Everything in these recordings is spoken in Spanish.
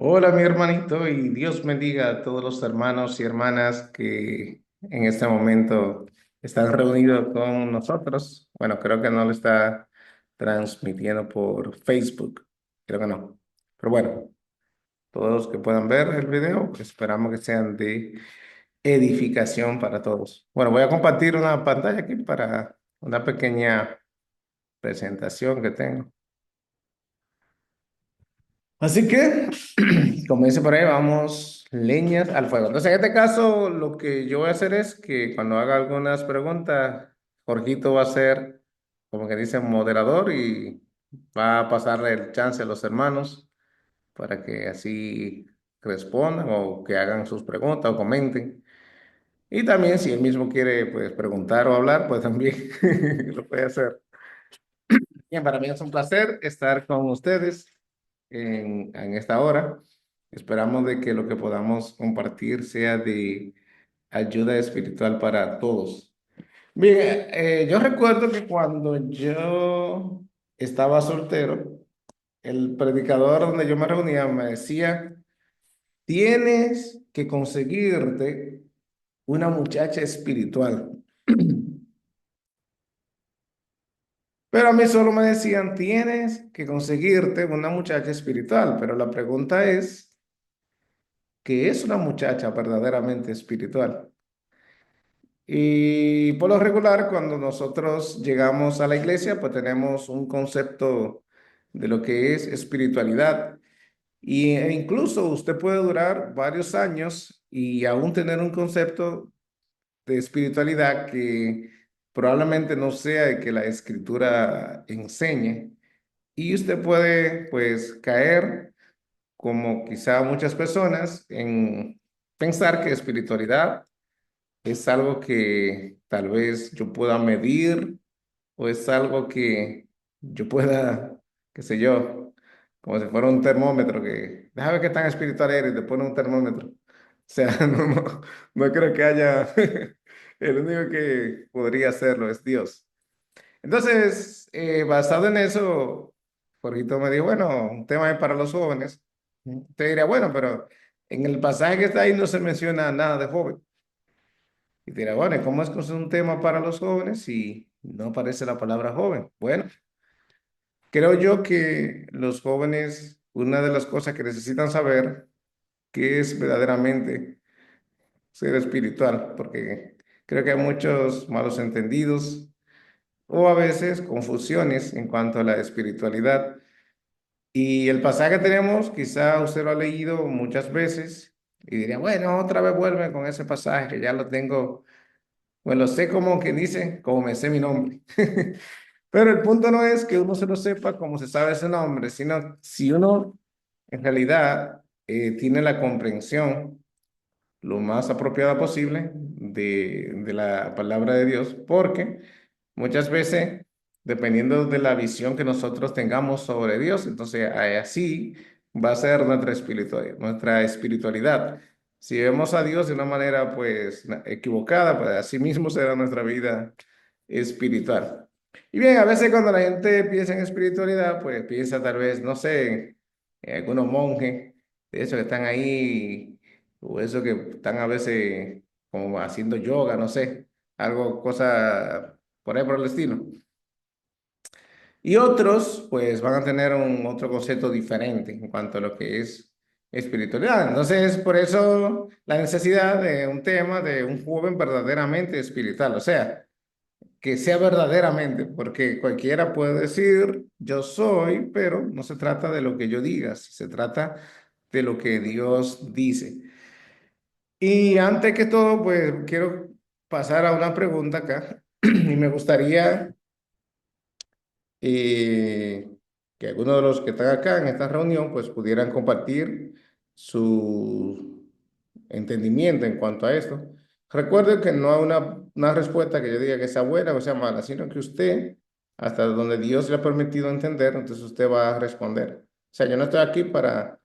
Hola, mi hermanito, y Dios bendiga a todos los hermanos y hermanas que en este momento están reunidos con nosotros. Bueno, creo que no lo está transmitiendo por Facebook, creo que no. Pero bueno, todos los que puedan ver el video, pues esperamos que sean de edificación para todos. Bueno, voy a compartir una pantalla aquí para una pequeña presentación que tengo. Así que, como dice por ahí, vamos leñas al fuego. Entonces, en este caso, lo que yo voy a hacer es que cuando haga algunas preguntas, Jorgito va a ser, como que dice, moderador y va a pasarle el chance a los hermanos para que así respondan o que hagan sus preguntas o comenten. Y también, si él mismo quiere, pues, preguntar o hablar, pues también lo puede hacer. Bien, para mí es un placer estar con ustedes en esta hora. Esperamos de que lo que podamos compartir sea de ayuda espiritual para todos. Bien, yo recuerdo que cuando yo estaba soltero, el predicador donde yo me reunía me decía, tienes que conseguirte una muchacha espiritual. Pero a mí solo me decían, tienes que conseguirte una muchacha espiritual. Pero la pregunta es, ¿qué es una muchacha verdaderamente espiritual? Y por lo regular, cuando nosotros llegamos a la iglesia, pues tenemos un concepto de lo que es espiritualidad. E incluso usted puede durar varios años y aún tener un concepto de espiritualidad que probablemente no sea el que la escritura enseñe. Y usted puede, pues, caer, como quizá muchas personas, en pensar que espiritualidad es algo que tal vez yo pueda medir o es algo que yo pueda, qué sé yo, como si fuera un termómetro que, déjame ver qué tan espiritual eres y te pone un termómetro. O sea, no creo que haya, el único que podría hacerlo es Dios. Entonces, basado en eso, Jorgito me dijo, bueno, un tema es para los jóvenes. Te diría, bueno, pero en el pasaje que está ahí no se menciona nada de joven. Y dirá, bueno, ¿y cómo es que es un tema para los jóvenes si no aparece la palabra joven? Bueno, creo yo que los jóvenes, una de las cosas que necesitan saber, qué es verdaderamente ser espiritual, porque creo que hay muchos malos entendidos o a veces confusiones en cuanto a la espiritualidad. Y el pasaje que tenemos, quizá usted lo ha leído muchas veces y diría, bueno, otra vez vuelve con ese pasaje que ya lo tengo. Bueno, sé como que dice, como me sé mi nombre. Pero el punto no es que uno se lo sepa como se sabe ese nombre, sino si uno en realidad tiene la comprensión lo más apropiada posible de la palabra de Dios, porque muchas veces, dependiendo de la visión que nosotros tengamos sobre Dios, entonces así va a ser nuestra espiritualidad, nuestra espiritualidad. Si vemos a Dios de una manera pues equivocada, pues así mismo será nuestra vida espiritual. Y bien, a veces cuando la gente piensa en espiritualidad, pues piensa tal vez, no sé, en algunos monjes, de esos que están ahí, o esos que están a veces como haciendo yoga, no sé, algo, cosa por ahí por el estilo. Y otros, pues, van a tener un otro concepto diferente en cuanto a lo que es espiritualidad. Entonces, por eso la necesidad de un tema de un joven verdaderamente espiritual, o sea, que sea verdaderamente, porque cualquiera puede decir yo soy, pero no se trata de lo que yo diga, se trata de lo que Dios dice. Y antes que todo, pues quiero pasar a una pregunta acá y me gustaría que algunos de los que están acá en esta reunión pues pudieran compartir su entendimiento en cuanto a esto. Recuerde que no hay una respuesta que yo diga que sea buena o sea mala, sino que usted, hasta donde Dios le ha permitido entender, entonces usted va a responder. O sea, yo no estoy aquí para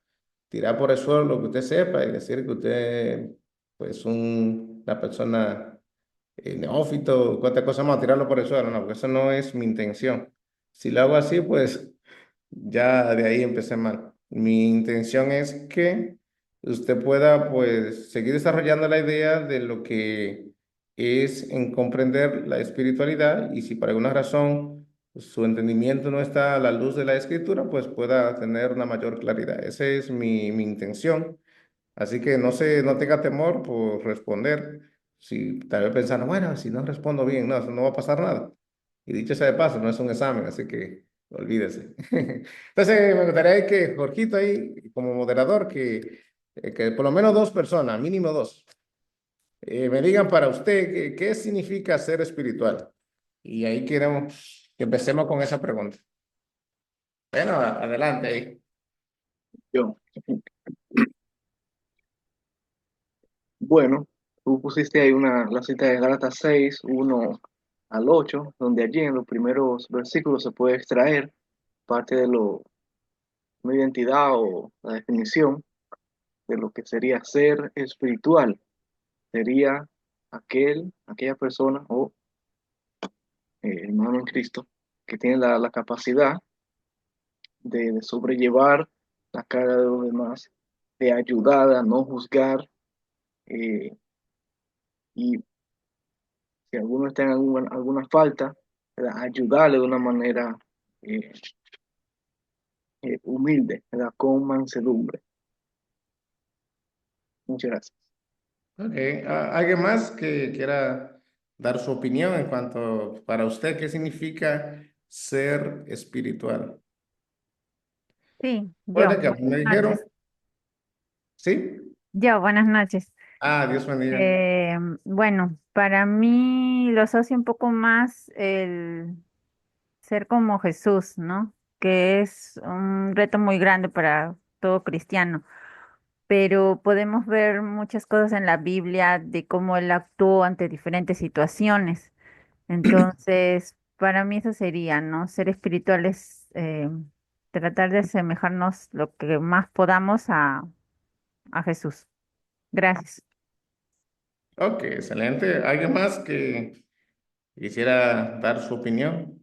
tirar por el suelo lo que usted sepa y decir que usted, pues, una persona neófito, cuántas cosas más, tirarlo por el suelo, no, porque eso no es mi intención. Si lo hago así, pues ya de ahí empecé mal. Mi intención es que usted pueda, pues, seguir desarrollando la idea de lo que es en comprender la espiritualidad y si por alguna razón su entendimiento no está a la luz de la escritura, pues pueda tener una mayor claridad. Esa es mi intención. Así que no tenga temor por responder. Si tal vez pensando, bueno, si no respondo bien, no, eso no va a pasar nada. Y dicho sea de paso, no es un examen, así que olvídese. Entonces, me gustaría que Jorgito ahí, como moderador, que por lo menos dos personas, mínimo dos, me digan para usted qué significa ser espiritual. Y ahí queremos que empecemos con esa pregunta. Bueno, adelante ahí. Yo. Bueno, tú pusiste ahí la cita de Gálatas 6 1 al 8, donde allí en los primeros versículos se puede extraer parte de una identidad o la definición de lo que sería ser espiritual. Sería aquella persona o hermano en Cristo que tiene la capacidad de sobrellevar la carga de los demás, de ayudar a no juzgar, eh, y si alguno está en alguna falta, ¿verdad? Ayudarle de una manera eh, humilde, ¿verdad? Con mansedumbre. Muchas gracias. Ok, ¿alguien más que quiera dar su opinión en cuanto para usted qué significa ser espiritual? Sí, yo, Recuerde que a mí buenas me noches. dijeron, ¿sí? Yo, buenas noches. Ah, Dios bendiga. Bueno, para mí lo asocio un poco más el ser como Jesús, ¿no? Que es un reto muy grande para todo cristiano, pero podemos ver muchas cosas en la Biblia de cómo él actuó ante diferentes situaciones. Entonces, para mí eso sería, ¿no? Ser espiritual es tratar de asemejarnos lo que más podamos a Jesús. Gracias. Ok, excelente. ¿Alguien más que quisiera dar su opinión?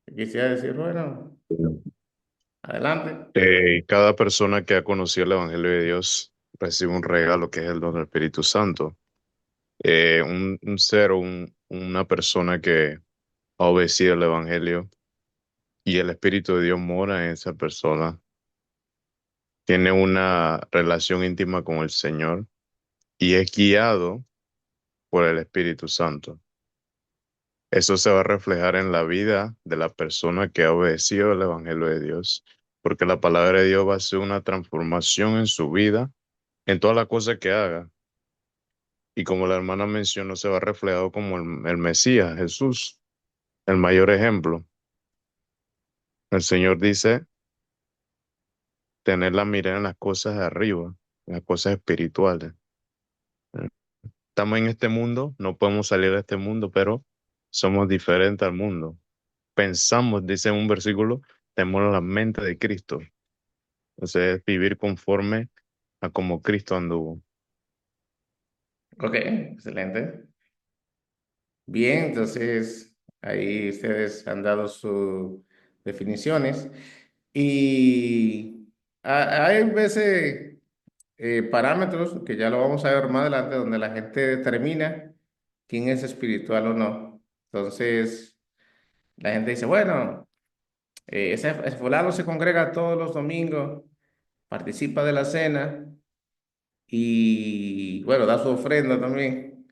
Que quisiera decir, bueno, adelante. Cada persona que ha conocido el Evangelio de Dios recibe un regalo que es el don del Espíritu Santo. Un ser, una persona que ha obedecido el Evangelio y el Espíritu de Dios mora en esa persona, tiene una relación íntima con el Señor y es guiado por el Espíritu Santo. Eso se va a reflejar en la vida de la persona que ha obedecido el Evangelio de Dios, porque la palabra de Dios va a hacer una transformación en su vida, en todas las cosas que haga. Y como la hermana mencionó, se va reflejado como el Mesías, Jesús, el mayor ejemplo. El Señor dice tener la mirada en las cosas de arriba, en las cosas espirituales. Estamos en este mundo, no podemos salir de este mundo, pero somos diferentes al mundo. Pensamos, dice un versículo, tenemos la mente de Cristo. Entonces, es vivir conforme a como Cristo anduvo. Ok, excelente. Bien, entonces ahí ustedes han dado sus definiciones. Y hay veces parámetros que ya lo vamos a ver más adelante, donde la gente determina quién es espiritual o no. Entonces, la gente dice, bueno, ese fulano se congrega todos los domingos, participa de la cena y, bueno, da su ofrenda también.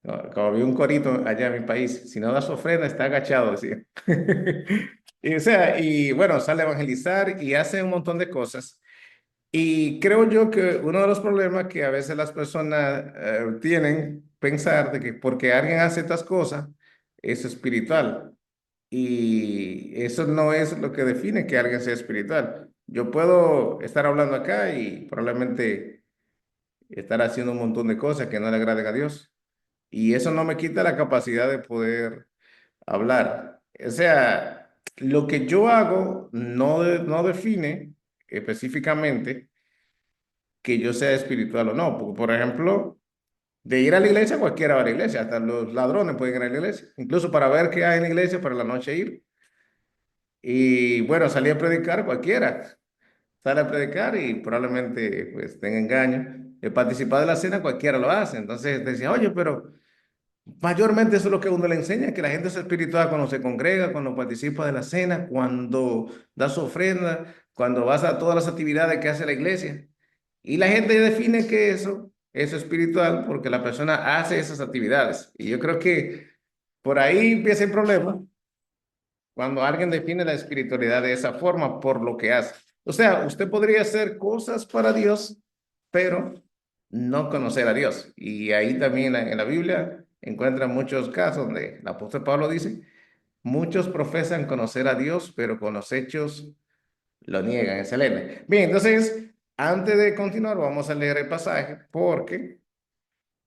No, como vi un corito allá en mi país, si no da su ofrenda, está agachado, decía. Y, o sea, y bueno, sale a evangelizar y hace un montón de cosas. Y creo yo que uno de los problemas que a veces las personas tienen, pensar de que porque alguien hace estas cosas, es espiritual. Y eso no es lo que define que alguien sea espiritual. Yo puedo estar hablando acá y probablemente estar haciendo un montón de cosas que no le agraden a Dios. Y eso no me quita la capacidad de poder hablar. O sea, lo que yo hago no define específicamente que yo sea espiritual o no. Porque, por ejemplo, De ir a la iglesia, cualquiera va a la iglesia, hasta los ladrones pueden ir a la iglesia, incluso para ver qué hay en la iglesia, para la noche ir. Y bueno, salir a predicar cualquiera, sale a predicar y probablemente pues tenga engaño. Participar de la cena cualquiera lo hace. Entonces decía, oye, pero mayormente eso es lo que uno le enseña, que la gente es espiritual cuando se congrega, cuando participa de la cena, cuando da su ofrenda, cuando vas a todas las actividades que hace la iglesia. Y la gente define que eso es espiritual porque la persona hace esas actividades. Y yo creo que por ahí empieza el problema cuando alguien define la espiritualidad de esa forma por lo que hace. O sea, usted podría hacer cosas para Dios, pero no conocer a Dios. Y ahí también en la Biblia encuentran muchos casos donde el apóstol Pablo dice, muchos profesan conocer a Dios, pero con los hechos lo niegan. Excelente. Bien, entonces, antes de continuar, vamos a leer el pasaje porque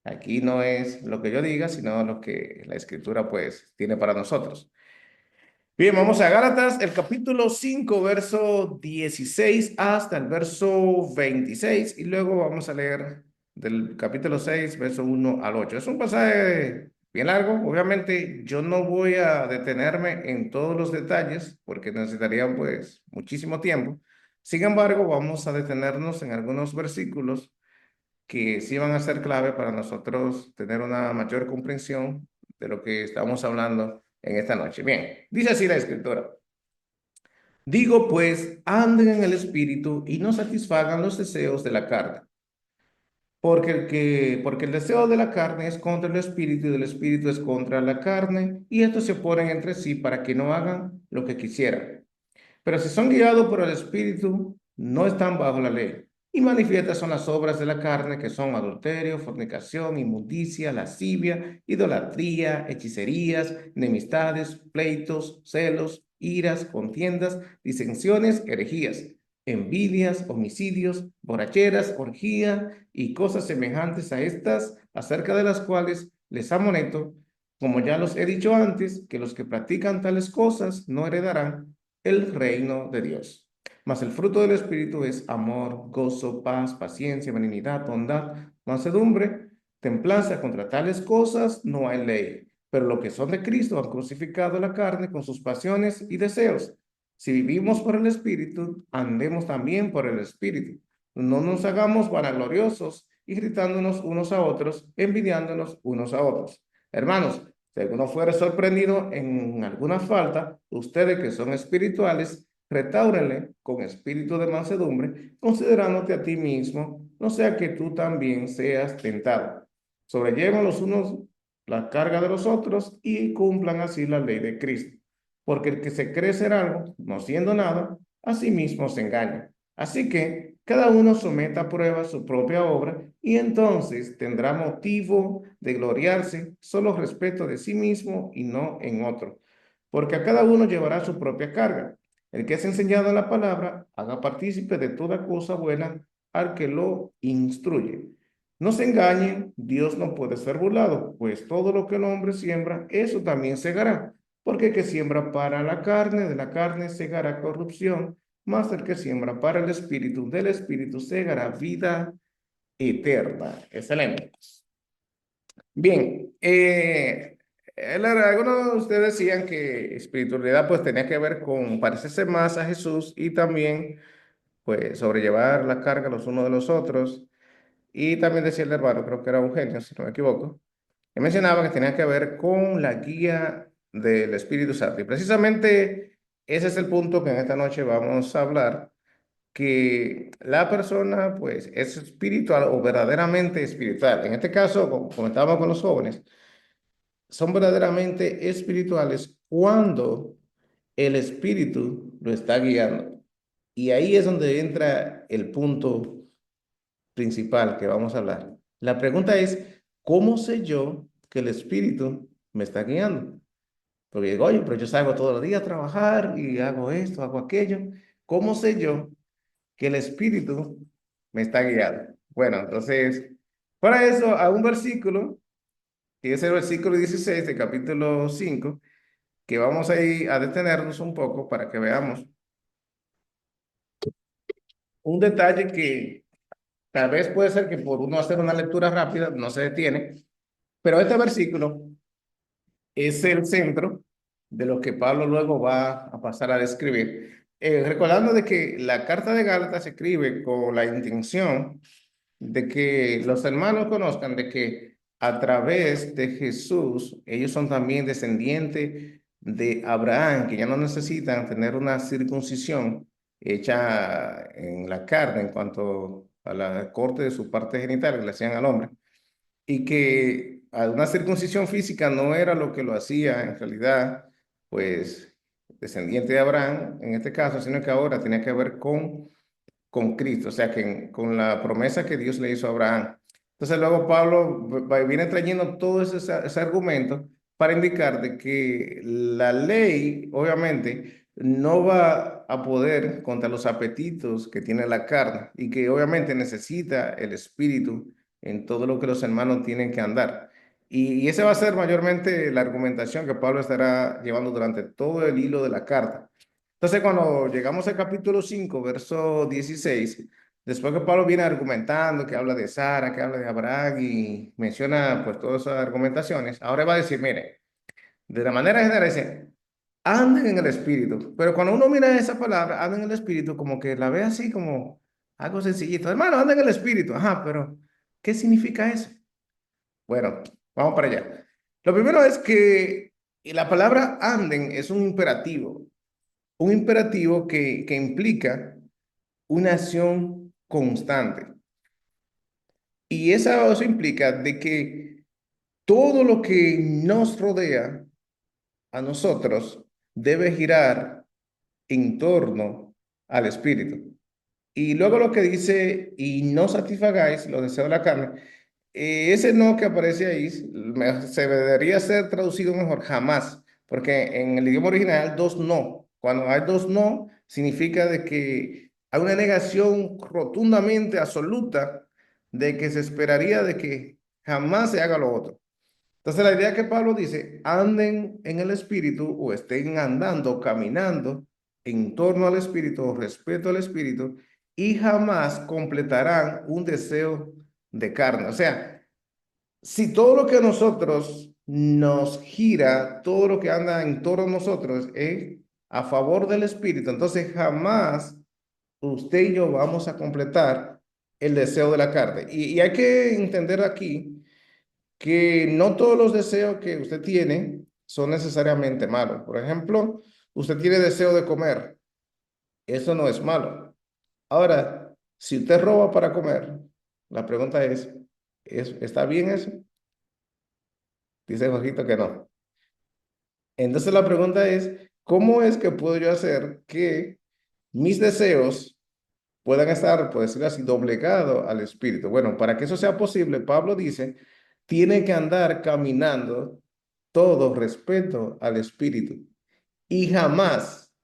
aquí no es lo que yo diga, sino lo que la escritura pues tiene para nosotros. Bien, vamos a Gálatas, el capítulo 5 verso 16 hasta el verso 26 y luego vamos a leer del capítulo 6 verso 1 al 8. Es un pasaje bien largo, obviamente yo no voy a detenerme en todos los detalles porque necesitarían pues muchísimo tiempo. Sin embargo, vamos a detenernos en algunos versículos que sí van a ser clave para nosotros tener una mayor comprensión de lo que estamos hablando en esta noche. Bien, dice así la escritura. Digo pues, anden en el espíritu y no satisfagan los deseos de la carne, porque el deseo de la carne es contra el espíritu y del espíritu es contra la carne, y estos se oponen entre sí para que no hagan lo que quisieran. Pero si son guiados por el Espíritu, no están bajo la ley. Y manifiestas son las obras de la carne, que son adulterio, fornicación, inmundicia, lascivia, idolatría, hechicerías, enemistades, pleitos, celos, iras, contiendas, disensiones, herejías, envidias, homicidios, borracheras, orgía y cosas semejantes a estas, acerca de las cuales les amonesto, como ya los he dicho antes, que los que practican tales cosas no heredarán el reino de Dios. Mas el fruto del Espíritu es amor, gozo, paz, paciencia, benignidad, bondad, mansedumbre, templanza. Contra tales cosas no hay ley. Pero lo que son de Cristo han crucificado la carne con sus pasiones y deseos. Si vivimos por el Espíritu, andemos también por el Espíritu. No nos hagamos vanagloriosos, irritándonos unos a otros, envidiándonos unos a otros. Hermanos, si alguno fuere sorprendido en alguna falta, ustedes que son espirituales, retáurenle con espíritu de mansedumbre, considerándote a ti mismo, no sea que tú también seas tentado. Sobrelleven los unos la carga de los otros y cumplan así la ley de Cristo. Porque el que se cree ser algo, no siendo nada, a sí mismo se engaña. Así que cada uno someta a prueba su propia obra y entonces tendrá motivo de gloriarse solo respecto de sí mismo y no en otro, porque a cada uno llevará su propia carga. El que es enseñado en la palabra, haga partícipe de toda cosa buena al que lo instruye. No se engañen, Dios no puede ser burlado, pues todo lo que el hombre siembra, eso también segará. Porque el que siembra para la carne, de la carne segará corrupción, mas el que siembra para el espíritu, del espíritu segará vida eterna. Excelente. Bien, algunos de ustedes decían que espiritualidad pues tenía que ver con parecerse más a Jesús y también pues sobrellevar la carga los unos de los otros. Y también decía el hermano, creo que era Eugenio, si no me equivoco, que mencionaba que tenía que ver con la guía del Espíritu Santo. Y precisamente ese es el punto que en esta noche vamos a hablar, que la persona pues es espiritual o verdaderamente espiritual. En este caso, como comentábamos con los jóvenes, son verdaderamente espirituales cuando el Espíritu lo está guiando. Y ahí es donde entra el punto principal que vamos a hablar. La pregunta es, ¿cómo sé yo que el Espíritu me está guiando? Porque digo, oye, pero yo salgo todos los días a trabajar y hago esto, hago aquello. ¿Cómo sé yo que el Espíritu me está guiando? Bueno, entonces, para eso, a un versículo, que es el versículo 16 del capítulo 5 que vamos a ir a detenernos un poco para que veamos un detalle que Tal vez puede ser que por uno hacer una lectura rápida no se detiene, pero este versículo es el centro de lo que Pablo luego va a pasar a describir. Recordando de que la carta de Gálatas se escribe con la intención de que los hermanos conozcan de que a través de Jesús ellos son también descendientes de Abraham, que ya no necesitan tener una circuncisión hecha en la carne en cuanto a la corte de su parte genital que le hacían al hombre, y que una circuncisión física no era lo que lo hacía en realidad, pues, descendiente de Abraham en este caso, sino que ahora tenía que ver con Cristo, o sea, con la promesa que Dios le hizo a Abraham. Entonces luego Pablo viene trayendo todo ese argumento para indicar de que la ley, obviamente, no va a poder contra los apetitos que tiene la carne y que obviamente necesita el espíritu en todo lo que los hermanos tienen que andar. Y esa va a ser mayormente la argumentación que Pablo estará llevando durante todo el hilo de la carta. Entonces, cuando llegamos al capítulo 5 verso 16, después que Pablo viene argumentando, que habla de Sara, que habla de Abraham y menciona pues todas esas argumentaciones, ahora va a decir, mire, de la manera general dice, anden en el espíritu. Pero cuando uno mira esa palabra, anden en el espíritu, como que la ve así como algo sencillito. Hermano, anden en el espíritu. Ajá, pero ¿qué significa eso? Bueno, vamos para allá. Lo primero es que la palabra anden es un imperativo que implica una acción constante. Y eso implica de que todo lo que nos rodea a nosotros debe girar en torno al espíritu. Y luego lo que dice, y no satisfagáis los deseos de la carne, ese no que aparece ahí se debería ser traducido mejor jamás, porque en el idioma original dos no. Cuando hay dos no, significa de que hay una negación rotundamente absoluta de que se esperaría de que jamás se haga lo otro. Entonces la idea que Pablo dice, anden en el espíritu o estén andando, caminando en torno al espíritu o respeto al espíritu y jamás completarán un deseo de carne. O sea, si todo lo que a nosotros nos gira, todo lo que anda en torno a nosotros es a favor del espíritu, entonces jamás usted y yo vamos a completar el deseo de la carne. Y hay que entender aquí que no todos los deseos que usted tiene son necesariamente malos. Por ejemplo, usted tiene deseo de comer, eso no es malo. Ahora, si usted roba para comer, la pregunta ¿está bien eso? Dice Jorgito que no. Entonces la pregunta es, ¿cómo es que puedo yo hacer que mis deseos puedan estar, por decirlo así, doblegados al espíritu? Bueno, para que eso sea posible, Pablo dice, tiene que andar caminando todo respeto al espíritu y jamás,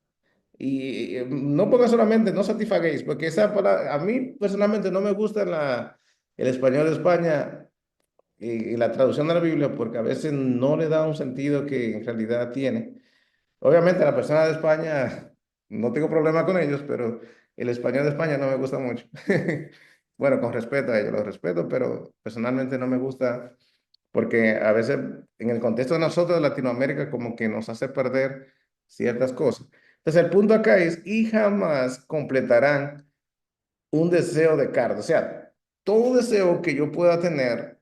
y no ponga solamente no satisfaguéis, porque esa palabra, a mí personalmente no me gusta el español de España y la traducción de la Biblia porque a veces no le da un sentido que en realidad tiene. Obviamente la persona de España, no tengo problema con ellos, pero el español de España no me gusta mucho. Bueno, con respeto a ellos, los respeto, pero personalmente no me gusta porque a veces en el contexto de nosotros de Latinoamérica como que nos hace perder ciertas cosas. Entonces el punto acá es, y jamás completarán un deseo de carne. O sea, todo deseo que yo pueda tener,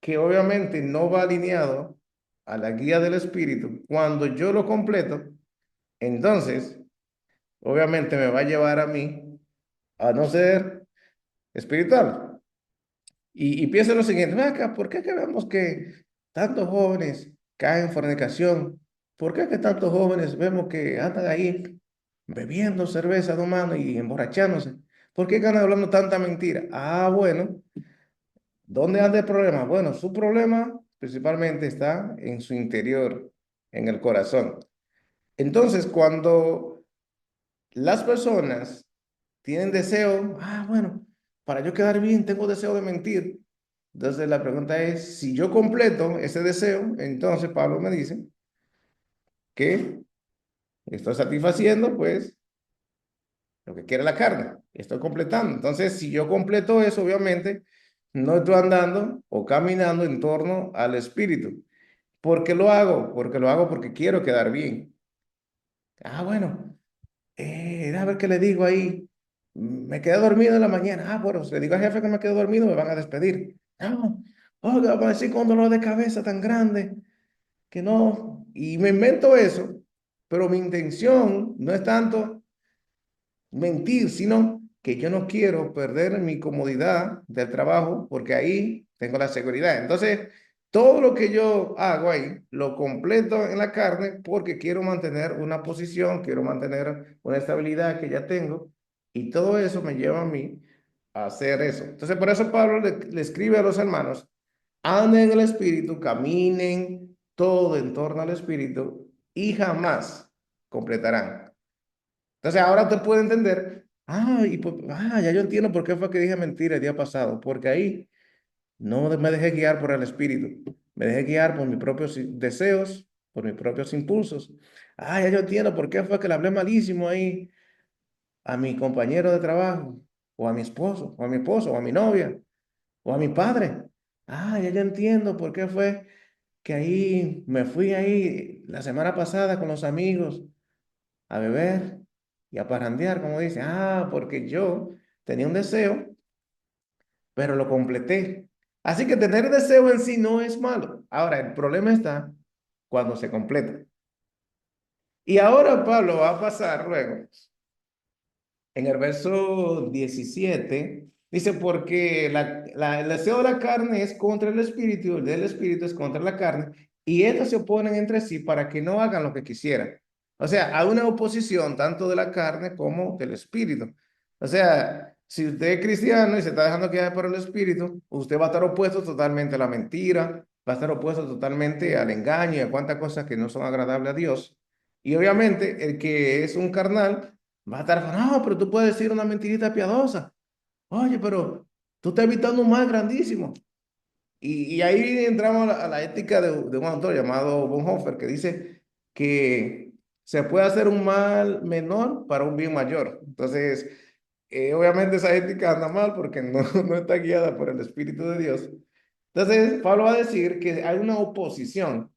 que obviamente no va alineado a la guía del espíritu, cuando yo lo completo, entonces obviamente me va a llevar a mí a no ser espiritual. Y piensa en lo siguiente, "Ven acá, ¿por qué que vemos que tantos jóvenes caen en fornicación? ¿Por qué que tantos jóvenes vemos que andan ahí bebiendo cerveza, tomando y emborrachándose? ¿Por qué que andan hablando tanta mentira? Ah, bueno, ¿dónde anda el problema? Bueno, su problema principalmente está en su interior, en el corazón. Entonces, cuando las personas tienen deseo, ah, bueno, para yo quedar bien tengo deseo de mentir. Entonces la pregunta es, si yo completo ese deseo, entonces Pablo me dice que estoy satisfaciendo pues lo que quiere la carne. estoy completando. Entonces, si yo completo eso, obviamente, no estoy andando o caminando en torno al espíritu. ¿Por qué lo hago? Porque lo hago porque quiero quedar bien. Ah, bueno, a ver qué le digo ahí. Me quedé dormido en la mañana. Ah, bueno, si le digo al jefe que me quedo dormido, me van a despedir. No, oiga, va a decir con un dolor de cabeza tan grande que no. Y me invento eso, pero mi intención no es tanto mentir, sino que yo no quiero perder mi comodidad del trabajo porque ahí tengo la seguridad. Entonces, todo lo que yo hago ahí lo completo en la carne porque quiero mantener una posición, quiero mantener una estabilidad que ya tengo y todo eso me lleva a mí a hacer eso. Entonces, por eso Pablo le escribe a los hermanos, anden en el espíritu, caminen todo en torno al espíritu y jamás completarán. Entonces ahora te puedo entender, ya yo entiendo por qué fue que dije mentira el día pasado, porque ahí no me dejé guiar por el espíritu, me dejé guiar por mis propios deseos, por mis propios impulsos. Ya yo entiendo por qué fue que le hablé malísimo ahí a mi compañero de trabajo, o a mi esposo, o a mi esposo, o a mi novia, o a mi padre. Ya yo entiendo por qué fue que ahí me fui ahí la semana pasada con los amigos a beber y a parrandear, como dice. Porque yo tenía un deseo, pero lo completé. Así que tener deseo en sí no es malo. Ahora, el problema está cuando se completa. Y ahora Pablo va a pasar luego en el verso 17 dice, porque el deseo de la carne es contra el espíritu, el del espíritu es contra la carne, y estos se oponen entre sí para que no hagan lo que quisieran. O sea, hay una oposición tanto de la carne como del espíritu. O sea, si usted es cristiano y se está dejando guiar por el espíritu, usted va a estar opuesto totalmente a la mentira, va a estar opuesto totalmente al engaño y a cuantas cosas que no son agradables a Dios. Y obviamente el que es un carnal, va a estar, no, pero tú puedes decir una mentirita piadosa. Oye, pero tú estás evitando un mal grandísimo. Y ahí entramos a la ética de un autor llamado Bonhoeffer, que dice que se puede hacer un mal menor para un bien mayor. Entonces, obviamente esa ética anda mal porque no, no está guiada por el Espíritu de Dios. Entonces, Pablo va a decir que hay una oposición,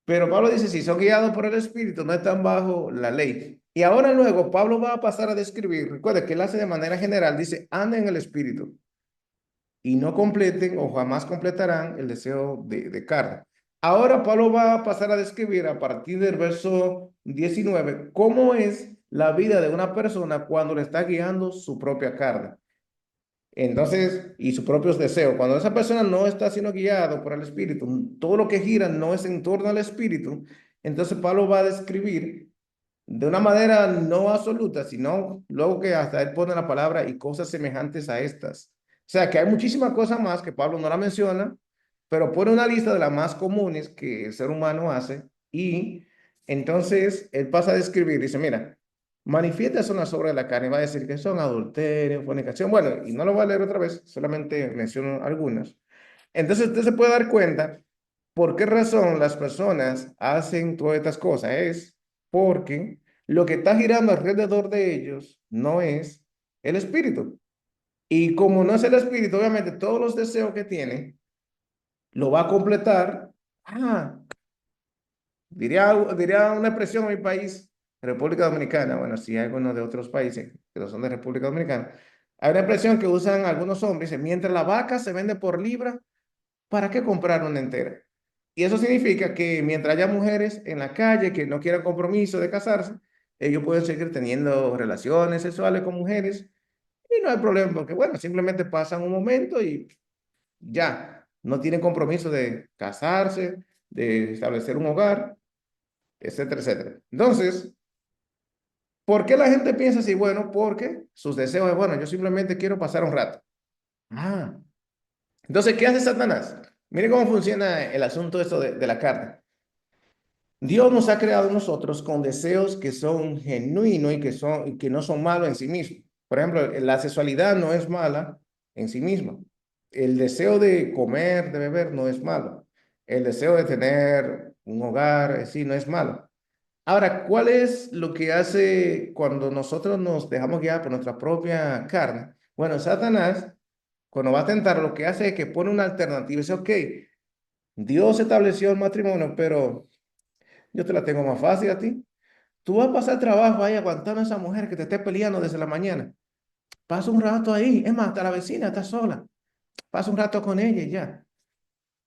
pero Pablo dice, si son guiados por el Espíritu, no están bajo la ley. Y ahora luego Pablo va a pasar a describir, recuerda que él hace de manera general, dice, anden en el Espíritu y no completen o jamás completarán el deseo de carne. Ahora Pablo va a pasar a describir a partir del verso 19 cómo es la vida de una persona cuando le está guiando su propia carne. Entonces, y sus propios deseos. Cuando esa persona no está siendo guiado por el Espíritu, todo lo que gira no es en torno al Espíritu, entonces Pablo va a describir de una manera no absoluta, sino luego que hasta él pone la palabra y cosas semejantes a estas. O sea, que hay muchísimas cosas más que Pablo no la menciona, pero pone una lista de las más comunes que el ser humano hace y entonces él pasa a describir, dice, mira, manifiestas son las obras de la carne, va a decir que son adulterio, fornicación, bueno, y no lo voy a leer otra vez, solamente menciono algunas. Entonces usted se puede dar cuenta por qué razón las personas hacen todas estas cosas. Es porque lo que está girando alrededor de ellos no es el espíritu. Y como no es el espíritu, obviamente todos los deseos que tienen lo va a completar. Ah, diría una expresión en mi país, República Dominicana. Bueno, si hay algunos de otros países que no son de República Dominicana. Hay una expresión que usan algunos hombres, dice, mientras la vaca se vende por libra, ¿para qué comprar una entera? Y eso significa que mientras haya mujeres en la calle que no quieran compromiso de casarse, ellos pueden seguir teniendo relaciones sexuales con mujeres y no hay problema porque, bueno, simplemente pasan un momento y ya, no tienen compromiso de casarse, de establecer un hogar, etcétera, etcétera. Entonces, ¿por qué la gente piensa así? Bueno, porque sus deseos es, bueno, yo simplemente quiero pasar un rato. Ah, entonces, ¿qué hace Satanás? Mire cómo funciona el asunto esto de la carne. Dios nos ha creado nosotros con deseos que son genuinos y que no son malos en sí mismos. Por ejemplo, la sexualidad no es mala en sí misma. El deseo de comer, de beber, no es malo. El deseo de tener un hogar, sí, no es malo. Ahora, ¿cuál es lo que hace cuando nosotros nos dejamos guiar por nuestra propia carne? Bueno, Satanás, cuando va a tentar, lo que hace es que pone una alternativa. Dice, ok, Dios estableció el matrimonio, pero yo te la tengo más fácil a ti. Tú vas a pasar trabajo ahí aguantando a esa mujer que te esté peleando desde la mañana. Pasa un rato ahí. Es más, hasta la vecina está sola. Pasa un rato con ella y ya.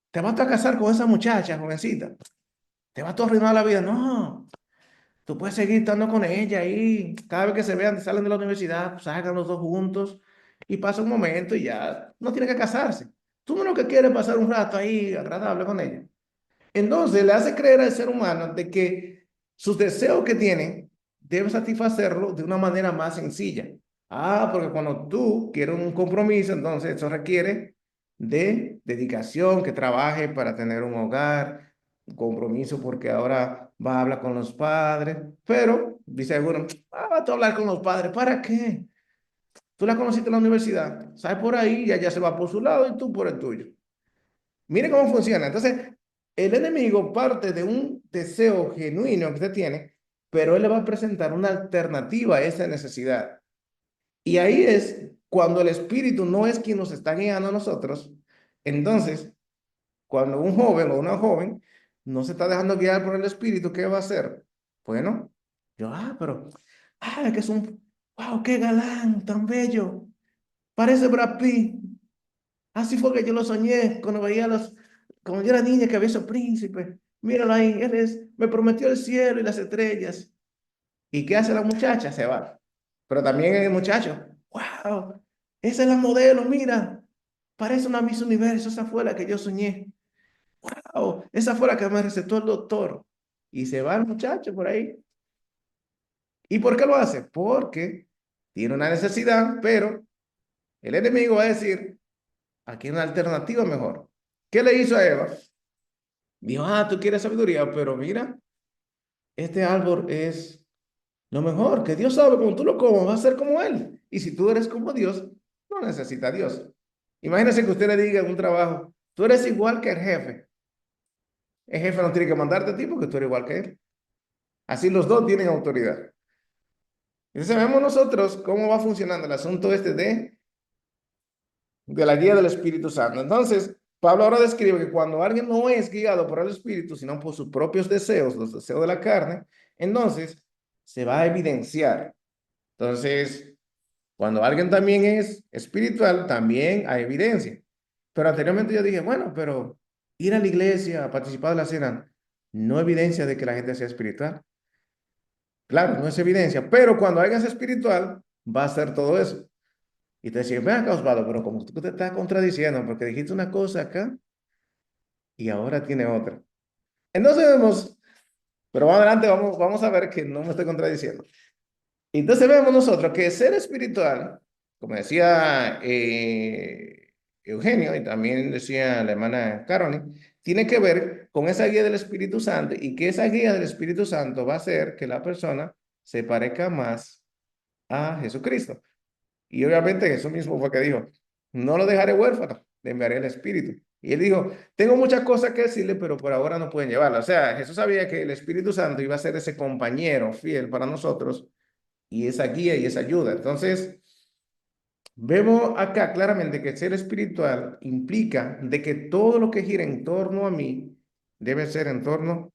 Te vas a casar con esa muchacha, jovencita. Te vas a arruinar la vida. No. Tú puedes seguir estando con ella ahí. Cada vez que se vean, salen de la universidad, salgan los dos juntos y pasa un momento y ya no tienen que casarse. Tú menos que quieres pasar un rato ahí agradable con ella. Entonces le hace creer al ser humano de que sus deseos que tiene debe satisfacerlo de una manera más sencilla. Ah, porque cuando tú quieres un compromiso, entonces eso requiere de dedicación, que trabaje para tener un hogar, un compromiso porque ahora va a hablar con los padres, pero dice alguno, vas a hablar con los padres, ¿para qué? Tú la conociste en la universidad, sale por ahí y ella se va por su lado y tú por el tuyo. Mire cómo funciona. Entonces, el enemigo parte de un deseo genuino que usted tiene, pero él le va a presentar una alternativa a esa necesidad. Y ahí es cuando el espíritu no es quien nos está guiando a nosotros. Entonces, cuando un joven o una joven no se está dejando guiar por el espíritu, ¿qué va a hacer? Bueno, pero, que es wow, qué galán, tan bello. Parece Brad Pitt. Así fue que yo lo soñé cuando veía cuando yo era niña que había esos príncipes. Míralo ahí, me prometió el cielo y las estrellas. ¿Y qué hace la muchacha? Se va. Pero también el muchacho, wow, esa es la modelo, mira, parece una Miss Universo, esa fue la que yo soñé. Wow, esa fue la que me recetó el doctor. Y se va el muchacho por ahí. ¿Y por qué lo hace? Porque tiene una necesidad, pero el enemigo va a decir, aquí hay una alternativa mejor. ¿Qué le hizo a Eva? Dijo, tú quieres sabiduría, pero mira, este árbol es lo mejor, que Dios sabe, cuando tú lo comas, vas a ser como Él. Y si tú eres como Dios, no necesitas a Dios. Imagínese que usted le diga en un trabajo, tú eres igual que el jefe. El jefe no tiene que mandarte a ti porque tú eres igual que él. Así los dos tienen autoridad. Entonces vemos nosotros cómo va funcionando el asunto este de la guía del Espíritu Santo. Entonces, Pablo ahora describe que cuando alguien no es guiado por el Espíritu, sino por sus propios deseos, los deseos de la carne, entonces se va a evidenciar. Entonces, cuando alguien también es espiritual, también hay evidencia. Pero anteriormente yo dije, bueno, pero ir a la iglesia, a participar de la cena, no evidencia de que la gente sea espiritual. Claro, no es evidencia, pero cuando alguien es espiritual, va a hacer todo eso. Y te decía, ven acá, Osvaldo, pero como tú te estás contradiciendo, porque dijiste una cosa acá y ahora tiene otra. Entonces vemos, pero más adelante vamos a ver que no me estoy contradiciendo. Entonces vemos nosotros que ser espiritual, como decía Eugenio y también decía la hermana Caroline, tiene que ver con esa guía del Espíritu Santo y que esa guía del Espíritu Santo va a hacer que la persona se parezca más a Jesucristo. Y obviamente Jesús mismo fue que dijo, no lo dejaré huérfano, le enviaré el Espíritu. Y él dijo, tengo muchas cosas que decirle, pero por ahora no pueden llevarla. O sea, Jesús sabía que el Espíritu Santo iba a ser ese compañero fiel para nosotros y esa guía y esa ayuda. Entonces, vemos acá claramente que ser espiritual implica de que todo lo que gira en torno a mí debe ser en torno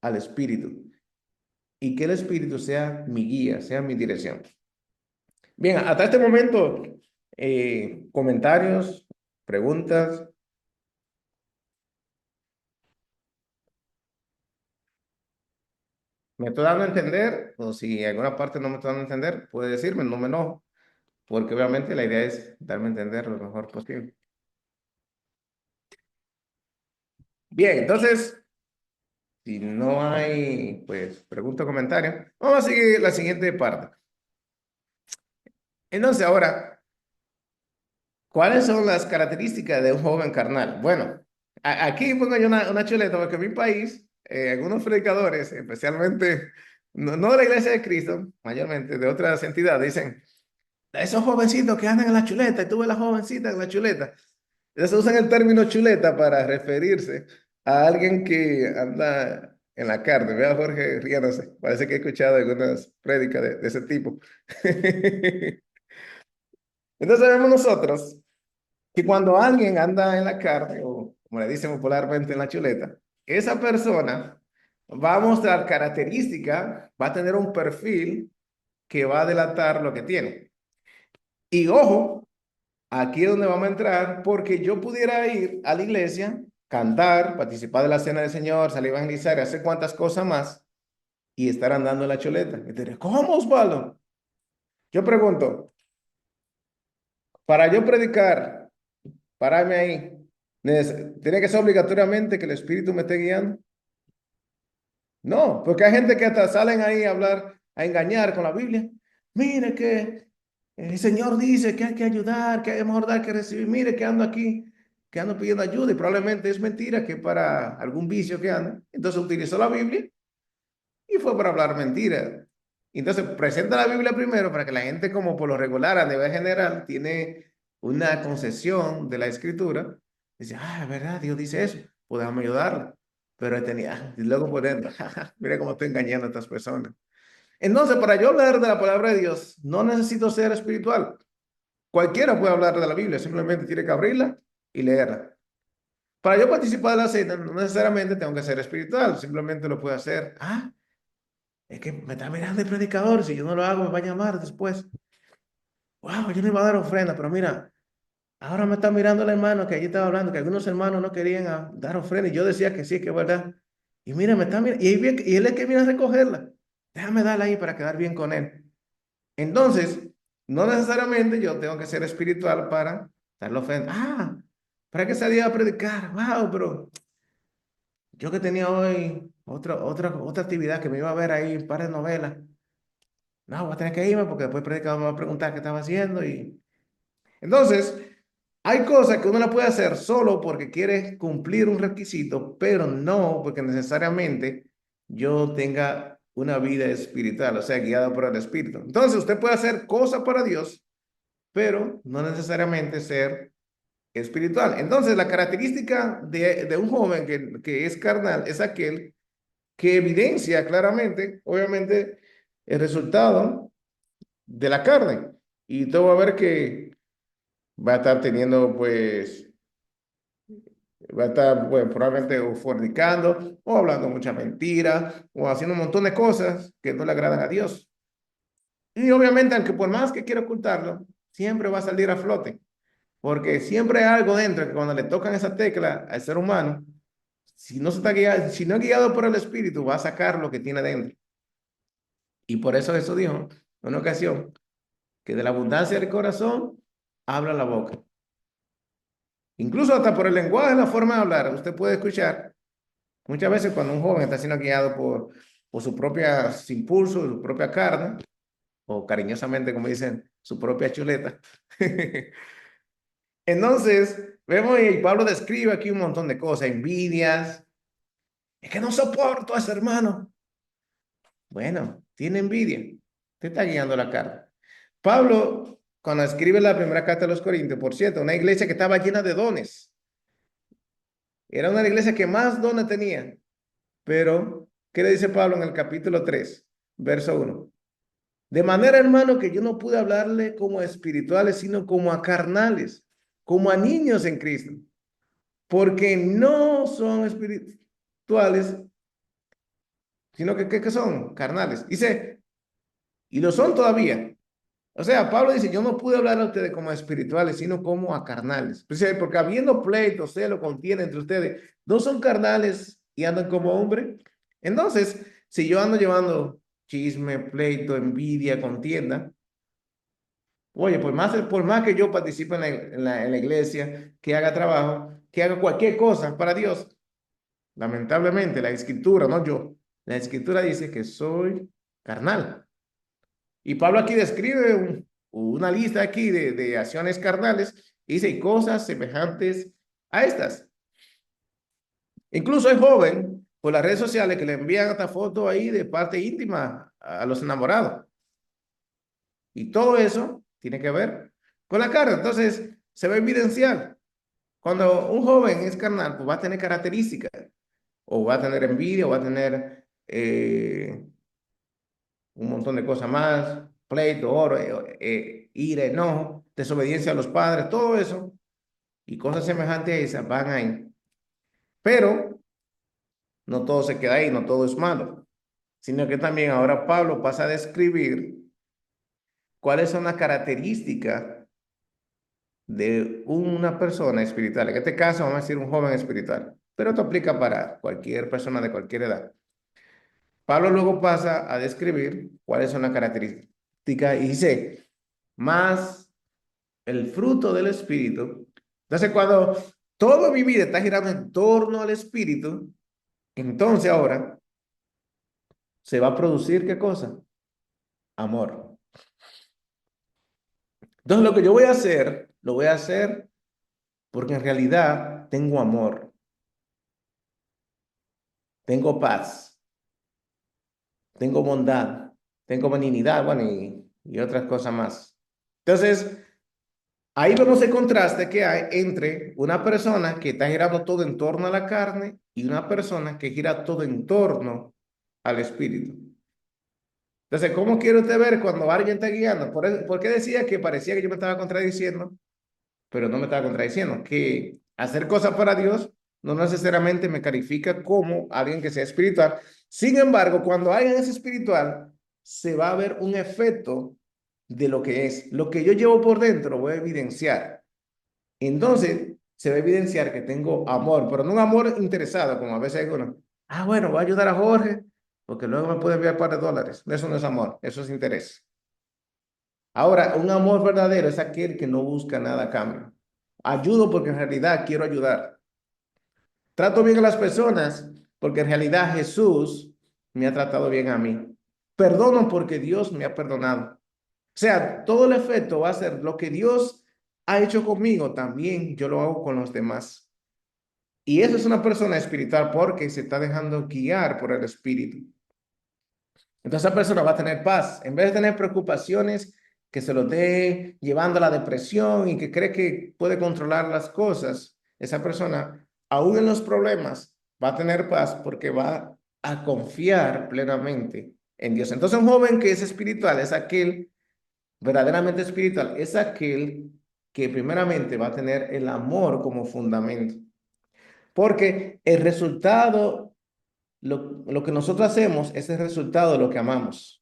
al Espíritu y que el Espíritu sea mi guía, sea mi dirección. Bien, hasta este momento, comentarios, preguntas. ¿Me estoy dando a entender? O si alguna parte no me estoy dando a entender, puede decirme, no me enojo, porque obviamente la idea es darme a entender lo mejor posible. Bien, entonces, si no hay, pues, pregunta o comentario, vamos a seguir la siguiente parte. Entonces, ahora, ¿cuáles son las características de un joven carnal? Bueno, aquí pongo yo una chuleta, porque en mi país, algunos predicadores, especialmente, no de la Iglesia de Cristo, mayormente de otras entidades, dicen, esos jovencitos que andan en la chuleta, y tú ves la jovencita en la chuleta. Entonces usan el término chuleta para referirse a alguien que anda en la carne. Vea a Jorge riéndose. Parece que he escuchado algunas prédicas de ese tipo. Entonces vemos nosotros que cuando alguien anda en la carne, o como le dicen popularmente en la chuleta, esa persona va a mostrar características, va a tener un perfil que va a delatar lo que tiene. Y ojo, aquí es donde vamos a entrar, porque yo pudiera ir a la iglesia, cantar, participar de la cena del Señor, salir a evangelizar y hacer cuantas cosas más, y estar andando en la chuleta. Y te diré, ¿cómo, Osvaldo? Yo pregunto, para yo predicar, pararme ahí, ¿tiene que ser obligatoriamente que el Espíritu me esté guiando? No, porque hay gente que hasta salen ahí a hablar, a engañar con la Biblia. Mire que el Señor dice que hay que ayudar, que hay mejor dar que recibir. Mire que ando aquí, que ando pidiendo ayuda y probablemente es mentira, que para algún vicio que anda. Entonces utilizó la Biblia y fue para hablar mentira. Entonces presenta la Biblia primero para que la gente, como por lo regular a nivel general, tiene una concesión de la escritura. Dice, ah, es verdad, Dios dice eso, pues déjame ayudarlo. Pero él tenía, y luego por dentro, mira cómo estoy engañando a estas personas. Entonces, para yo hablar de la palabra de Dios, no necesito ser espiritual. Cualquiera puede hablar de la Biblia, simplemente tiene que abrirla y leerla. Para yo participar de la cena, no necesariamente tengo que ser espiritual, simplemente lo puedo hacer. Ah, es que me está mirando el predicador, si yo no lo hago me va a llamar después. Wow, yo no iba a dar ofrenda, pero mira, ahora me está mirando el hermano que allí estaba hablando, que algunos hermanos no querían dar ofrenda y yo decía que sí, que es verdad. Y mira, me está mirando, y él es que viene a recogerla. Déjame darla ahí para quedar bien con él. Entonces, no necesariamente yo tengo que ser espiritual para dar la ofrenda. Ah, para que salía a predicar. Wow, pero yo que tenía hoy otra actividad que me iba a ver ahí, un par de novelas. No, voy a tener que irme porque después el predicador me va a preguntar qué estaba haciendo. Y entonces, hay cosas que uno la puede hacer solo porque quiere cumplir un requisito, pero no porque necesariamente yo tenga una vida espiritual, o sea, guiada por el Espíritu. Entonces, usted puede hacer cosas para Dios, pero no necesariamente ser espiritual. Entonces, la característica de un joven que es carnal es aquel que evidencia claramente, obviamente, el resultado de la carne. Y tú vas a ver que va a estar teniendo, pues, va a estar, pues, probablemente o fornicando, o hablando mucha mentira, o haciendo un montón de cosas que no le agradan a Dios. Y obviamente, aunque por más que quiera ocultarlo, siempre va a salir a flote, porque siempre hay algo dentro que cuando le tocan esa tecla al ser humano, si no se está guiado, si no es guiado por el Espíritu, va a sacar lo que tiene dentro. Y por eso Jesús dijo en una ocasión que de la abundancia del corazón habla la boca. Incluso hasta por el lenguaje, la forma de hablar, usted puede escuchar muchas veces cuando un joven está siendo guiado por sus propios impulsos, su propia carne, o cariñosamente, como dicen, su propia chuleta. Entonces, vemos y Pablo describe aquí un montón de cosas, envidias, es que no soporto a ese hermano. Bueno, tiene envidia, te está guiando la carne. Pablo, cuando escribe la primera carta a los Corintios, por cierto, una iglesia que estaba llena de dones, era una iglesia que más dones tenía. Pero, ¿qué le dice Pablo en el capítulo 3, verso 1? De manera, hermano, que yo no pude hablarle como a espirituales, sino como a carnales, como a niños en Cristo, porque no son espirituales, sino que, ¿qué son? Carnales. Dice, y lo son todavía. O sea, Pablo dice, yo no pude hablar a ustedes como a espirituales, sino como a carnales. Porque habiendo pleitos, celo, contienda entre ustedes, ¿no son carnales y andan como hombre? Entonces, si yo ando llevando chisme, pleito, envidia, contienda, oye, por más que yo participe en la iglesia, que haga trabajo, que haga cualquier cosa para Dios, lamentablemente la escritura, no yo, la escritura dice que soy carnal. Y Pablo aquí describe una lista aquí de acciones carnales y dice cosas semejantes a estas. Incluso hay joven por las redes sociales que le envían esta foto ahí de parte íntima a los enamorados. Y todo eso tiene que ver con la carne. Entonces, se va a evidenciar. Cuando un joven es carnal, pues va a tener características. o va a tener envidia, o va a tener un montón de cosas más, pleito, oro, ira, enojo, desobediencia a los padres, todo eso y cosas semejantes a esas van ahí. Pero no todo se queda ahí, no todo es malo, sino que también ahora Pablo pasa a describir cuáles son las características de una persona espiritual. En este caso vamos a decir un joven espiritual, pero esto aplica para cualquier persona de cualquier edad. Pablo luego pasa a describir cuáles son las características y dice, más el fruto del espíritu. Entonces, cuando toda mi vida está girando en torno al espíritu, entonces ahora se va a producir ¿qué cosa? Amor. Entonces, lo que yo voy a hacer, lo voy a hacer porque en realidad tengo amor, tengo paz, tengo bondad, tengo benignidad, bueno, y otras cosas más. Entonces, ahí vemos el contraste que hay entre una persona que está girando todo en torno a la carne y una persona que gira todo en torno al espíritu. Entonces, ¿cómo quiere usted ver cuando alguien está guiando? ¿Por qué decía que parecía que yo me estaba contradiciendo? Pero no me estaba contradiciendo, que hacer cosas para Dios no necesariamente me califica como alguien que sea espiritual. Sin embargo, cuando alguien es espiritual, se va a ver un efecto de lo que es. Lo que yo llevo por dentro lo voy a evidenciar. Entonces, se va a evidenciar que tengo amor, pero no un amor interesado, como a veces hay uno. Ah, bueno, voy a ayudar a Jorge, porque luego me puede enviar un par de dólares. Eso no es amor, eso es interés. Ahora, un amor verdadero es aquel que no busca nada a cambio. Ayudo porque en realidad quiero ayudar. Trato bien a las personas porque en realidad Jesús me ha tratado bien a mí. Perdono porque Dios me ha perdonado. O sea, todo el efecto va a ser lo que Dios ha hecho conmigo, también yo lo hago con los demás. Y eso es una persona espiritual porque se está dejando guiar por el Espíritu. Entonces esa persona va a tener paz. En vez de tener preocupaciones que se lo esté llevando a la depresión y que cree que puede controlar las cosas, esa persona, aún en los problemas, va a tener paz porque va a confiar plenamente en Dios. Entonces un joven que es espiritual es aquel, verdaderamente espiritual, es aquel que primeramente va a tener el amor como fundamento. Porque el resultado, lo que nosotros hacemos es el resultado de lo que amamos.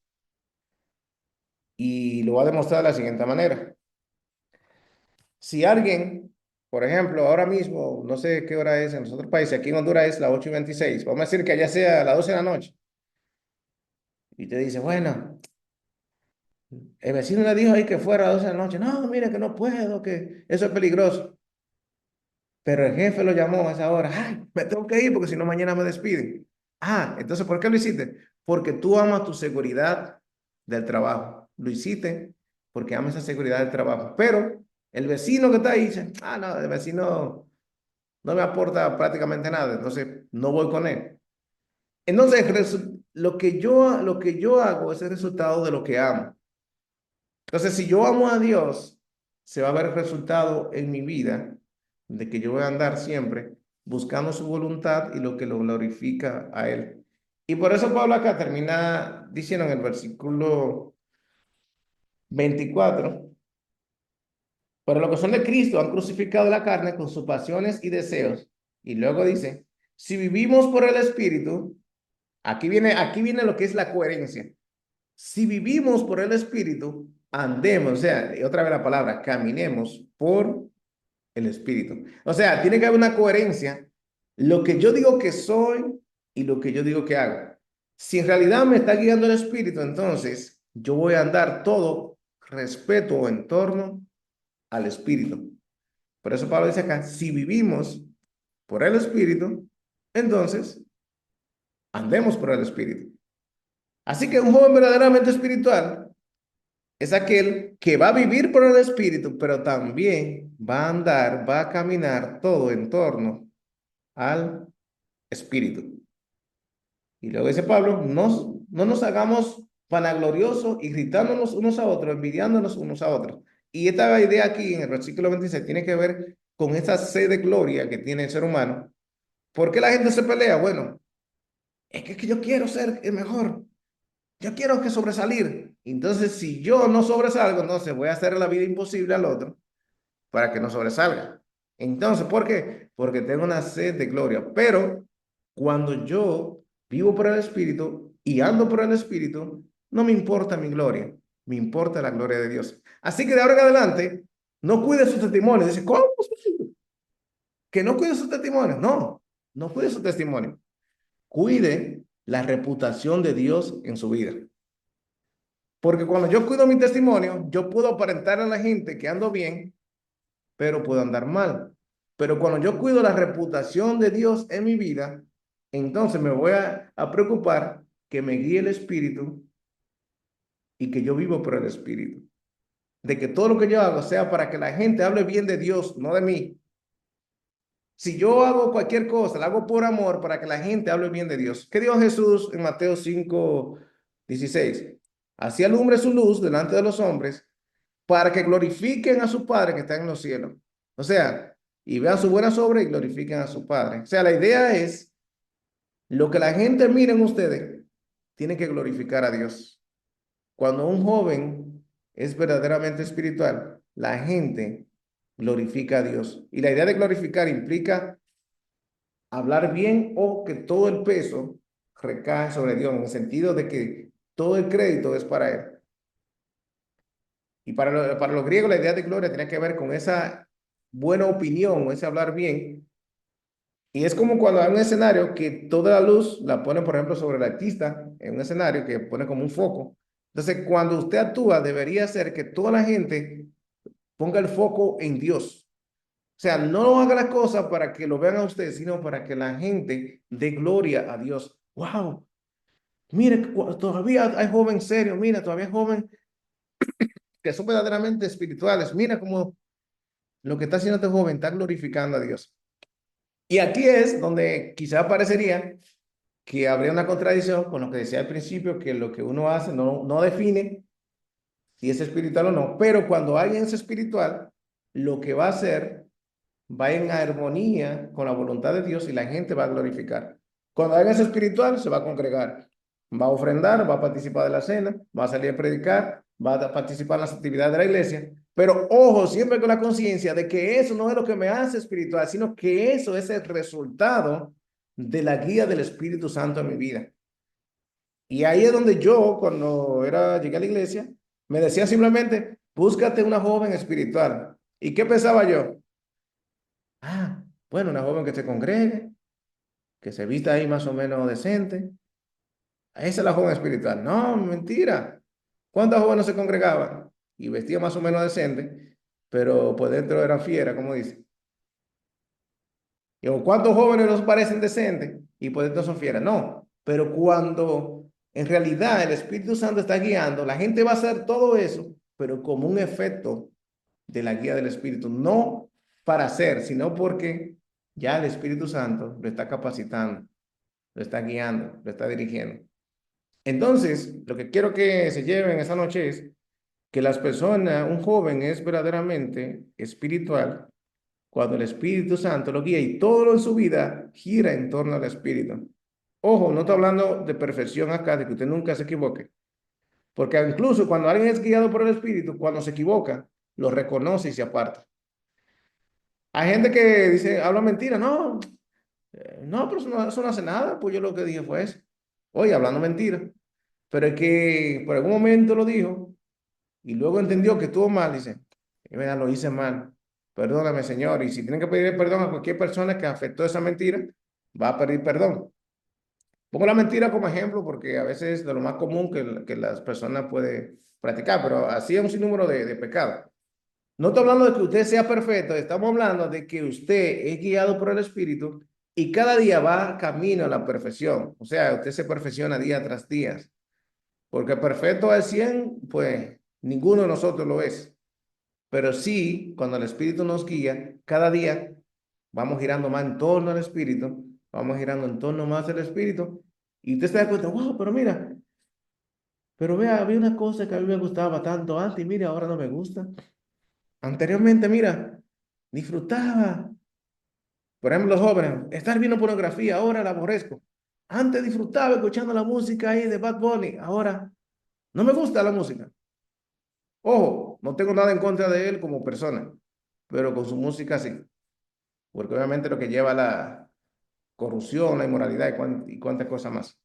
Y lo voy a demostrar de la siguiente manera. Si alguien, por ejemplo, ahora mismo, no sé qué hora es en los otros países, aquí en Honduras es las 8:26, vamos a decir que allá sea las 12 de la noche, y te dice, bueno, el vecino le dijo ahí que fuera a las 12 de la noche, no, mira que no puedo, que eso es peligroso. Pero el jefe lo llamó a esa hora, ay, me tengo que ir porque si no mañana me despiden. Ah, entonces, ¿por qué lo hiciste? Porque tú amas tu seguridad del trabajo. Lo hiciste porque amas esa seguridad del trabajo. Pero el vecino que está ahí dice, ah, no, el vecino no me aporta prácticamente nada, entonces no voy con él. Entonces, lo que yo hago es el resultado de lo que amo. Entonces, si yo amo a Dios, se va a ver el resultado en mi vida de que yo voy a andar siempre buscando su voluntad y lo que lo glorifica a Él. Y por eso Pablo acá termina diciendo en el versículo 24, pero los que son de Cristo han crucificado la carne con sus pasiones y deseos. Y luego dice, si vivimos por el Espíritu, aquí viene lo que es la coherencia. Si vivimos por el Espíritu, andemos, o sea, y otra vez la palabra, caminemos por el Espíritu. O sea, tiene que haber una coherencia. Lo que yo digo que soy y lo que yo digo que hago. Si en realidad me está guiando el Espíritu, entonces yo voy a andar todo respeto o en torno al Espíritu. Por eso Pablo dice acá, si vivimos por el Espíritu, entonces andemos por el Espíritu. Así que un joven verdaderamente espiritual es aquel que va a vivir por el Espíritu, pero también va a andar, va a caminar todo en torno al Espíritu. Y luego dice Pablo, no nos hagamos vanagloriosos, irritándonos unos a otros, envidiándonos unos a otros. Y esta idea aquí en el versículo 26 tiene que ver con esa sed de gloria que tiene el ser humano, ¿Por qué la gente se pelea? Bueno, es que yo quiero ser el mejor. Yo quiero que sobresalir. Entonces, si yo no sobresalgo, entonces voy a hacer la vida imposible al otro para que no sobresalga. Entonces, ¿por qué? Porque tengo una sed de gloria. Pero cuando yo vivo por el Espíritu y ando por el Espíritu, no me importa mi gloria, me importa la gloria de Dios. Así que de ahora en adelante, no cuide su testimonio. Dice, ¿cómo es posible? Que no cuide su testimonio. No, no cuide su testimonio. Cuide la reputación de Dios en su vida. Porque cuando yo cuido mi testimonio, yo puedo aparentar a la gente que ando bien, pero puedo andar mal. Pero cuando yo cuido la reputación de Dios en mi vida, entonces me voy a preocupar que me guíe el Espíritu y que yo vivo por el Espíritu. De que todo lo que yo hago sea para que la gente hable bien de Dios, no de mí. Si yo hago cualquier cosa, la hago por amor para que la gente hable bien de Dios. ¿Qué dijo Jesús en Mateo 5:16? Así alumbre su luz delante de los hombres para que glorifiquen a su Padre que está en los cielos. O sea, y vean su buena obra y glorifiquen a su Padre. O sea, la idea es, lo que la gente mire en ustedes, tiene que glorificar a Dios. Cuando un joven es verdaderamente espiritual, la gente glorifica a Dios. Y la idea de glorificar implica hablar bien o que todo el peso recae sobre Dios, en el sentido de que todo el crédito es para Él. Y para los griegos la idea de gloria tiene que ver con esa buena opinión, ese hablar bien. Y es como cuando hay un escenario que toda la luz la pone, por ejemplo, sobre el artista, en un escenario que pone como un foco. Entonces, cuando usted actúa, debería ser que toda la gente ponga el foco en Dios. O sea, no haga las cosas para que lo vean a usted, sino para que la gente dé gloria a Dios. ¡Wow! Mire, todavía hay jóvenes serios, mira, todavía hay jóvenes que son verdaderamente espirituales. Mira cómo lo que está haciendo este joven está glorificando a Dios. Y aquí es donde quizá parecería que habría una contradicción con lo que decía al principio, que lo que uno hace no define si es espiritual o no, pero cuando alguien es espiritual, lo que va a hacer va en armonía con la voluntad de Dios y la gente va a glorificar. Cuando alguien es espiritual, se va a congregar, va a ofrendar, va a participar de la cena, va a salir a predicar, va a participar en las actividades de la iglesia, pero ojo, siempre con la conciencia de que eso no es lo que me hace espiritual, sino que eso es el resultado de la guía del Espíritu Santo en mi vida. Y ahí es donde yo, cuando llegué a la iglesia, me decía simplemente, búscate una joven espiritual. ¿Y qué pensaba yo? Ah, bueno, una joven que se congregue, que se vista ahí más o menos decente. Esa es la joven espiritual. No, mentira. ¿Cuántas jóvenes se congregaban? Y vestían más o menos decente, pero por dentro eran fieras, como dice. Digo, ¿cuántos jóvenes nos parecen decentes y por dentro son fieras? No, pero cuando en realidad el Espíritu Santo está guiando, la gente va a hacer todo eso, pero como un efecto de la guía del Espíritu, no para hacer, sino porque ya el Espíritu Santo lo está capacitando, lo está guiando, lo está dirigiendo. Entonces, lo que quiero que se lleven esa noche es que las personas, un joven es verdaderamente espiritual cuando el Espíritu Santo lo guía y todo en su vida gira en torno al Espíritu. Ojo, no estoy hablando de perfección acá, de que usted nunca se equivoque, porque incluso cuando alguien es guiado por el Espíritu, cuando se equivoca, lo reconoce y se aparta. Hay gente que dice, habla mentira, no, no, pero eso no hace nada, pues yo lo que dije fue eso. Oye, hablando mentira, pero es que por algún momento lo dijo y luego entendió que estuvo mal, dice, mira, lo hice mal, perdóname, Señor, y si tienen que pedir perdón a cualquier persona que afectó esa mentira, va a pedir perdón. Pongo la mentira como ejemplo porque a veces es de lo más común que las personas pueden practicar, pero así es un sinnúmero de pecados. No estoy hablando de que usted sea perfecto, estamos hablando de que usted es guiado por el Espíritu y cada día va camino a la perfección. O sea, usted se perfecciona día tras día. Porque perfecto al 100, pues ninguno de nosotros lo es. Pero sí, cuando el Espíritu nos guía, cada día vamos girando más en torno al Espíritu, vamos girando en torno más al Espíritu, y usted se da cuenta, wow, pero mira, pero vea, había una cosa que a mí me gustaba tanto antes, y mira, ahora no me gusta. Anteriormente, mira, disfrutaba, Por ejemplo, los jóvenes, estar viendo pornografía, ahora la aborrezco. Antes disfrutaba escuchando la música ahí de Bad Bunny, ahora no me gusta la música. Ojo, no tengo nada en contra de él como persona, pero con su música sí, porque obviamente lo que lleva a la corrupción, la inmoralidad y cuántas cosas más.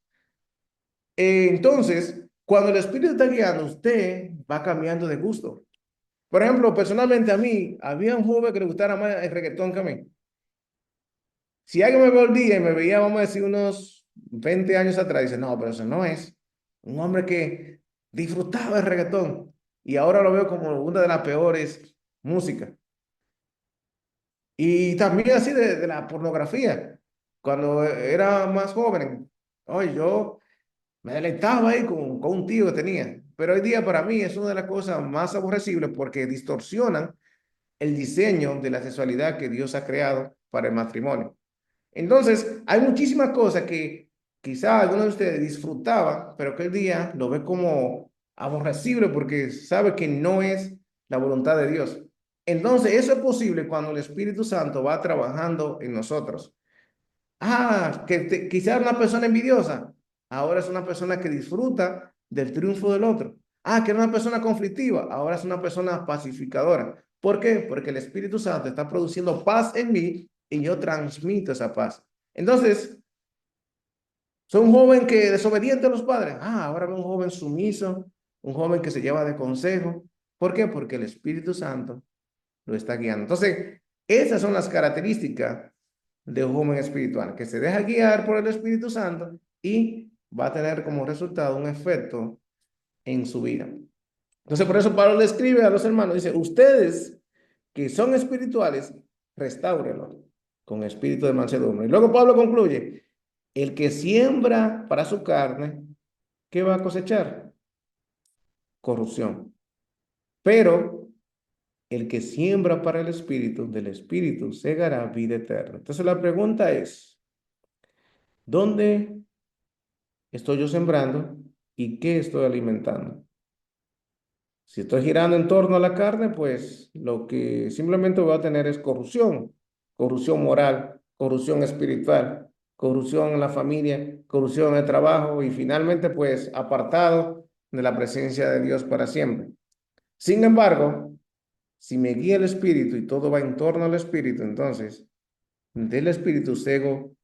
Entonces, cuando el Espíritu está guiando, usted va cambiando de gusto. Por ejemplo, personalmente a mí, había un joven que le gustara más el reggaetón que a mí. Si alguien me volvía y me veía, vamos a decir, unos 20 años atrás, dice, no, pero eso no es un hombre que disfrutaba el reggaetón. Y ahora lo veo como una de las peores músicas. Y también así de la pornografía. Cuando era más joven, oye, yo me deleitaba ahí con un tío que tenía. Pero hoy día para mí es una de las cosas más aborrecibles porque distorsionan el diseño de la sexualidad que Dios ha creado para el matrimonio. Entonces, hay muchísimas cosas que quizá algunos de ustedes disfrutaban, pero que hoy día lo ve como aborrecible porque sabe que no es la voluntad de Dios. Entonces, eso es posible cuando el Espíritu Santo va trabajando en nosotros. Ah, que quizás una persona envidiosa, ahora es una persona que disfruta del triunfo del otro. Ah, que era una persona conflictiva, ahora es una persona pacificadora. ¿Por qué? Porque el Espíritu Santo está produciendo paz en mí y yo transmito esa paz. Entonces, soy un joven que desobediente a los padres. Ah, ahora veo un joven sumiso, un joven que se lleva de consejo. ¿Por qué? Porque el Espíritu Santo lo está guiando. Entonces, esas son las características de un joven espiritual, que se deja guiar por el Espíritu Santo y va a tener como resultado un efecto en su vida. Entonces, por eso Pablo le escribe a los hermanos, dice, ustedes que son espirituales, restáurenlo con espíritu de mansedumbre. Y luego Pablo concluye, el que siembra para su carne, ¿qué va a cosechar? Corrupción. Pero el que siembra para el espíritu, del espíritu segará vida eterna. Entonces la pregunta es, ¿dónde estoy yo sembrando y qué estoy alimentando? Si estoy girando en torno a la carne, pues lo que simplemente voy a tener es corrupción, corrupción moral, corrupción espiritual, corrupción en la familia, corrupción en el trabajo y finalmente pues apartado de la presencia de Dios para siempre. Sin embargo, si me guía el espíritu y todo va en torno al espíritu, entonces del espíritu cego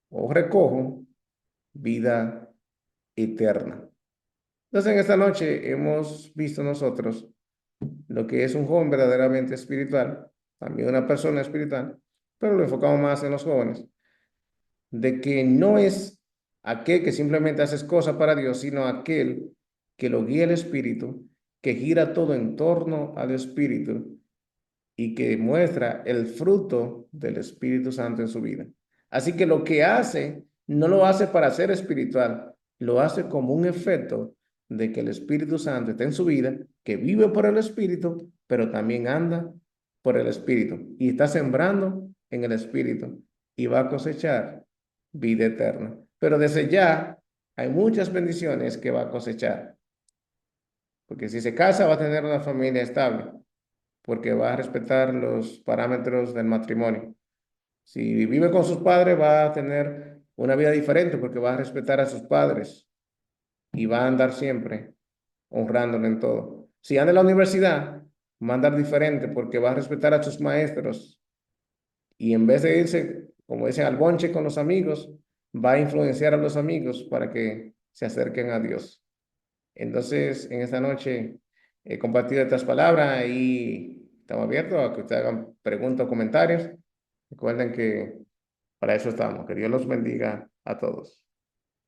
o recojo vida eterna. Entonces, en esta noche hemos visto nosotros lo que es un joven verdaderamente espiritual, también una persona espiritual, pero lo enfocamos más en los jóvenes, de que no es aquel que simplemente hace cosas para Dios, sino aquel que lo guía el espíritu, que gira todo en torno al espíritu y que muestra el fruto del Espíritu Santo en su vida. Así que lo que hace, no lo hace para ser espiritual, lo hace como un efecto de que el Espíritu Santo está en su vida, que vive por el Espíritu, pero también anda por el Espíritu y está sembrando en el Espíritu y va a cosechar vida eterna. Pero desde ya hay muchas bendiciones que va a cosechar, porque si se casa va a tener una familia estable porque va a respetar los parámetros del matrimonio. Si vive con sus padres, va a tener una vida diferente porque va a respetar a sus padres y va a andar siempre honrándole en todo. Si anda en la universidad, va a andar diferente porque va a respetar a sus maestros y en vez de irse, como dicen, al bonche con los amigos, va a influenciar a los amigos para que se acerquen a Dios. Entonces, en esta noche he compartido estas palabras y estamos abiertos a que ustedes hagan preguntas o comentarios. Recuerden que para eso estamos. Que Dios los bendiga a todos.